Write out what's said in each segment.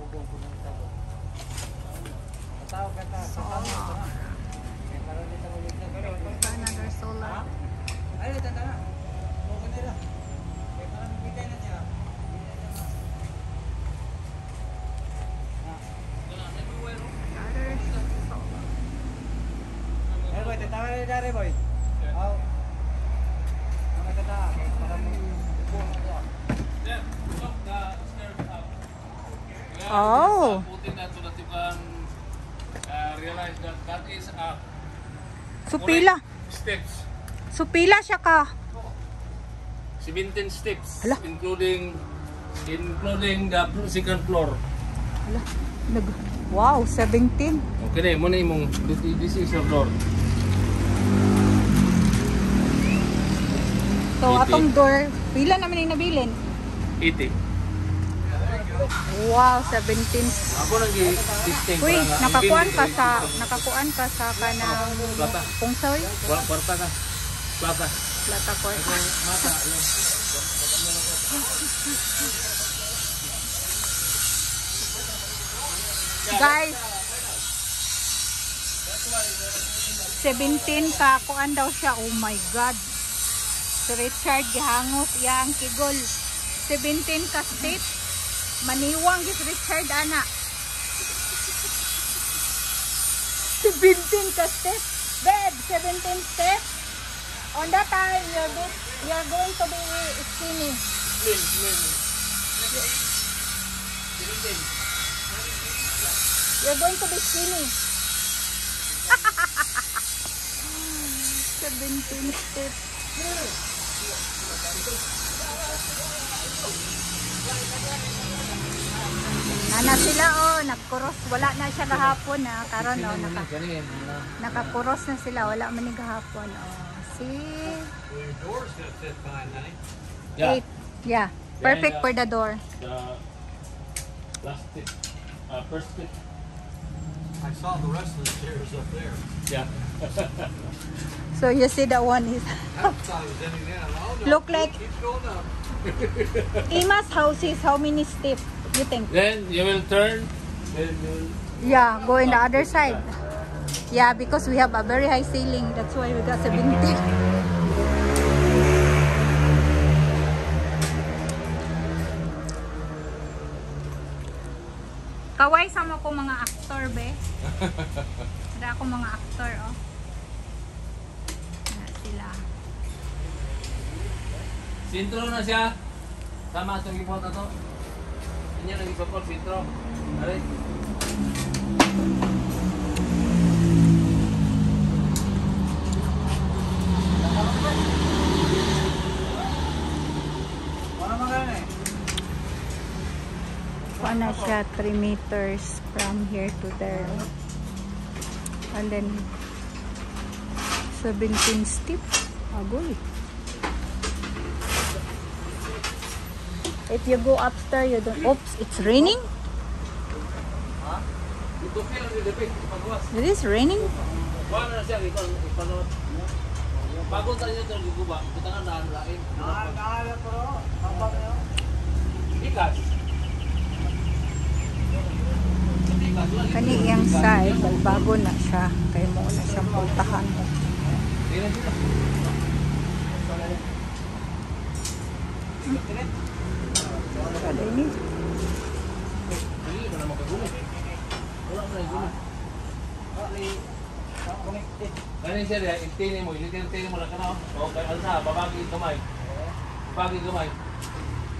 Another solar. Oh. Realize that is Supila. steps. Supila siya ka. 17 steps. Hala. Including the second floor. Hala. Wow, 17. Okay na, muna imong this is your door. So, 80. atong door, pila naman yung nabilin? 80. Wow, 17. Ako nang gi-testing. Uy, nakakuan ka sa kanang Plata. pungsoy? Kwarta ka. Plata. Plata ko. Mata. Guys, 17 ka kuan daw siya. Oh my God. Si Richard gihangos iya ang kigol. 17 ka step. Maniwang gis Richard ana. 17 ka step. Babe, 17 step. On that time, you're going to be skinny. You're going to be skinny. 17 steps. Ana sila oh, nagkuros. Wala na siya kahapon ha. Karon oh, nakakuros na sila. Wala man ni kahapon oh. See? Yeah. 8. Yeah. Perfect for the door. The last tip. First tip. I saw the rest of the stairs up there. Yeah. So you see that one is I thought it was ending there. Oh, no. look like Keeps going up. Ima's house is how many steps you think? Then you will turn. Then you will. Yeah, go in the other side. Yeah, because we have a very high ceiling. That's why we got 17. Kaway sama ko mga actor, be. Sada ako mga actor, oh. Na sila. Sintro na siya. Sama itong ipot na to. Hindi nang ipapot, sintro. Aray. Paano siya 3 meters from here to there. And then 17 steps. Agoy. If you go upstairs, you don't. Oops, it's raining. It is raining. Wala na siya, ipanot. Bago tayo ito, giguba. Kita nga lain. Nakaala po. Tambak niyo. Ikas. Kani iyang side, bago na siya. Kaya mo na siyang puntahan. Kada ini. Kani siya rin, itinin mo lang ka na. Okay, alsa, babagi kamay. Babagi kamay.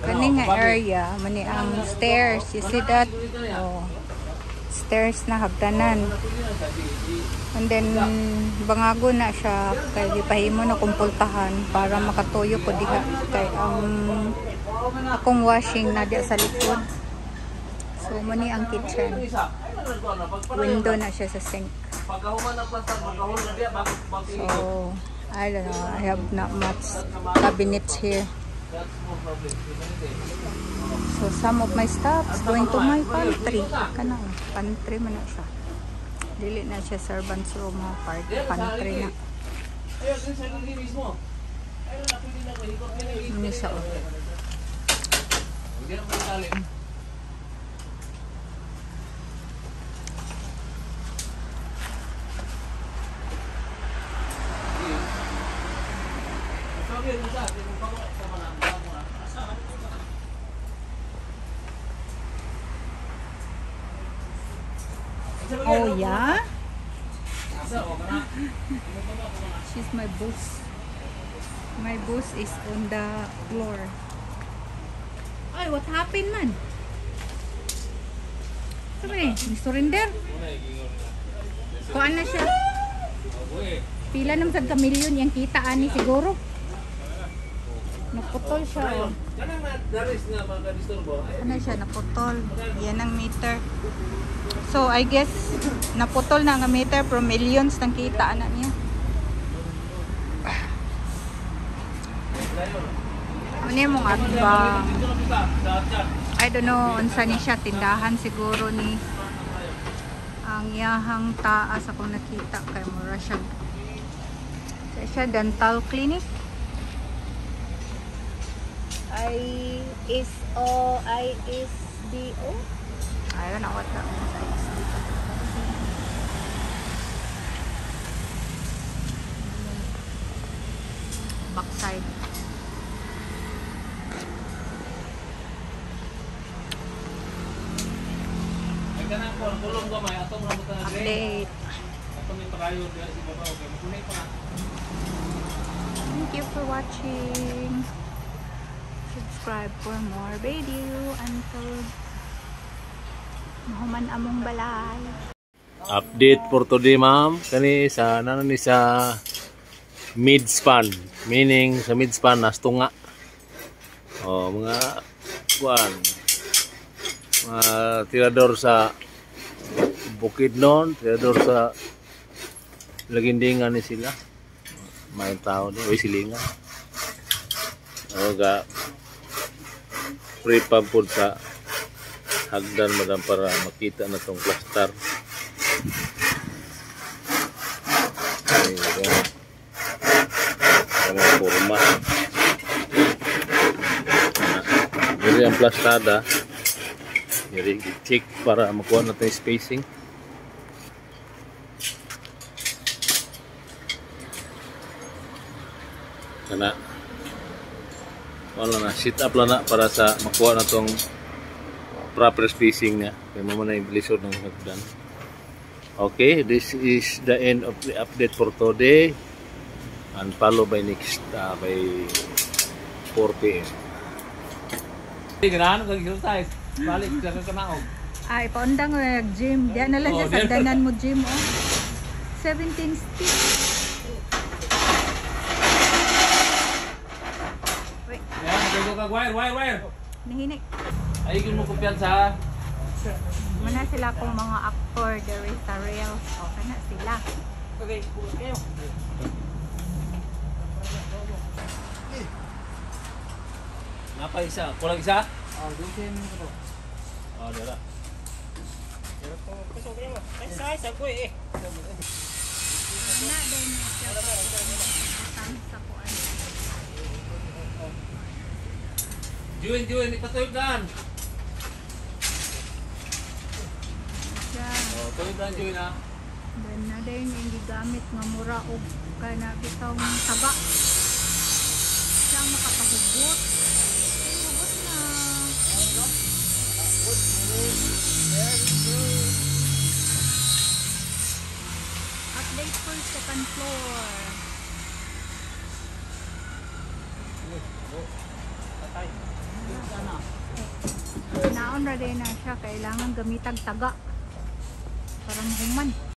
Kani nga area, mani ang stairs. You see that? Oh. Stairs na hagdanan. And then, bangago na siya. Kaya di pahimo na kumpultahan para makatuyo ko diha. Kaya akong washing na diya sa likod. So, mani ang kitchen. Window na siya sa sink. So, I don't know. I have not much cabinets here. So, some of my stuff is going to my pantry. Kanang, pantry man na siya. Dili na siya servant's room ha. Pantry na. Ano siya o? Oh yeah? Asa o kana? She's my boss. My boss is on the floor. Ay, what happened man? Sabi, surrender? Muna igingon na. Kuan na siya. Uy. Pila naman sa kamilyon yung kita ani siguro. Naputol siya. Oh. Kanang na daris nga mga disturbo. Ano siya, naputol. Yan ang meter. So, I guess, naputol na ang meter pero millions ng kita na niya. Ano yung mga adbang? Dito na kita. Dahat. I don't know, unsa ni siya, tindahan siguro ni ang yahang taas akong nakita kay mura siya. Siya dental clinic. ISO. I don't know what that means. Backside. Ay kanang ko tulong gamay atong rambutan na gray. Update. Atong may pagayo diha si baba okay. Makunay pa na. Thank you for watching. Subscribe for more video until mahuman among balay. Update for today, ma'am. Kani sa ni sa mid-span, meaning sa mid-span nas tunga. Oh, mga kuan. Mga tirador sa Bukidnon, tirador sa Lagindingan ni sila. May tao ni, oy silingan. Aga prepab pod sa hagdan madam para makita na tong cluster. Ang forma. Diri ang plastada. Diri i-check para makuha natin yung spacing. Kana. Wala na, sit up lang na para sa makuha na tong proper spacing niya. Kaya mo na yung lisod ng hagdan. Okay, this is the end of the update for today. And follow by next by 4 p.m. Ganahan kag exercise. Balik sa kanaog. Ay, paundang nag-gym. Diyan na lang Oh, siya sa danan mo gym, oh. 17 steps. Wait, Yan, magagawa ka wire. nahinik. Ay, mo kumpiyansa. Muna sila kung mga actor, there is a real. O, kana sila. Okay, kayo. Napa isa? Kulang isa? Oh, doon kayo nyo ko. Oh, dala. Wala din siya. Tangis sa kuan. Juin, ipatuyog daan. Siya. Oh, tuyog daan, Juin ha. Then na din yung gigamit nga mura o kana bitong taba. Siya ang makapahugot. Ay, hugot na. Update for second floor. Naon ra din na siya. Kailangan gamitag taga. Parang human.